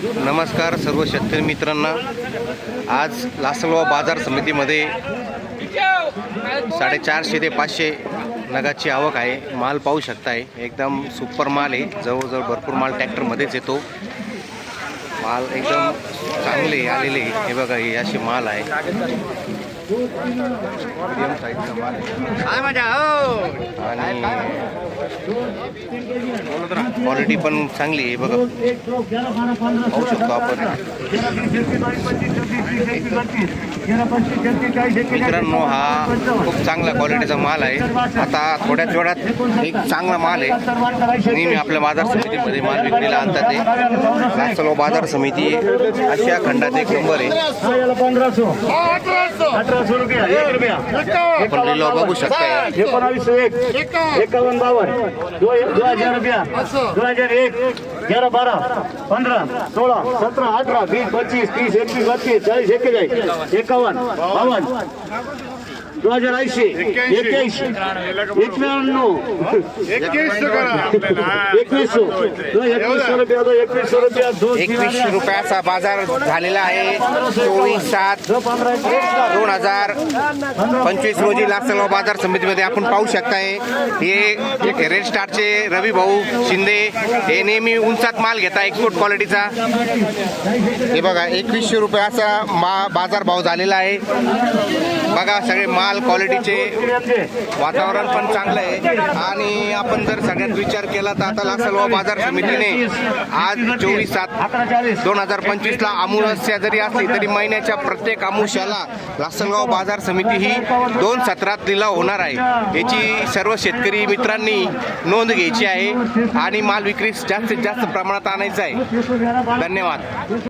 नमस्कार सर्व शेतकरी मित्रांना। आज लासलगाव बाजार समितीमध्ये 450 ते 500 नगाची आवक आहे। माल पाहू शकताय, एकदम सुपर माल आहे। जवळजवळ भरपूर माल ट्रॅक्टरमध्येच येतो। माल एकदम चांगले आलेले, हे बघा, हे असे माल आहे। मीडियम साईजचा माल आहे आणि क्वालिटी पण चांगली आहे, बघा, पाहू शकतो आपण। मित्रांनो, हा खूप चांगला क्वालिटीचा माल आहे। आता थोड्याच वेळात एक चांगला माल आहे। नेहमी आपल्या बाजार समितीमध्ये माल विक्रीला आणतात। ते लासलगाव बाजार समिती आशिया खंडात एक नंबर आहे। आपण लिलाव बघू शकता। 1901 51 52 2000 रुपया 2001 11 12 15 16 17 18 20 25 30 21 32 40 41 51 52 2080 21 21 रुपयाचा बाजार झालेला आहे। 24/7/2025 रोजी लासलगाव बाजार समितीमध्ये आपण पाहू शकताय। हे रेड स्टारचे रवी भाऊ शिंदे हे नेहमी उंचात माल घेता, एक्सपोर्ट क्वालिटीचा। हे बघा, 2100 रुपयाचा बाजार भाव झालेला आहे। बघा, सगळे माल क्वालिटीचे, वातावरण पण चांगलं आहे। आणि आपण जर सगळ्यात विचार केला तर आता लासलगाव बाजार समितीने आज 24/7/2025 ला अमावस्या जरी असली तरी महिन्याच्या प्रत्येक अमावस्याला लासलगाव बाजार समिती ही 2 सत्रात लिलाव होणार आहे। याची सर्व शेतकरी मित्रांनी नोंद घ्यायची आहे आणि माल विक्री जास्तीत जास्त प्रमाणात आणायचा आहे। धन्यवाद।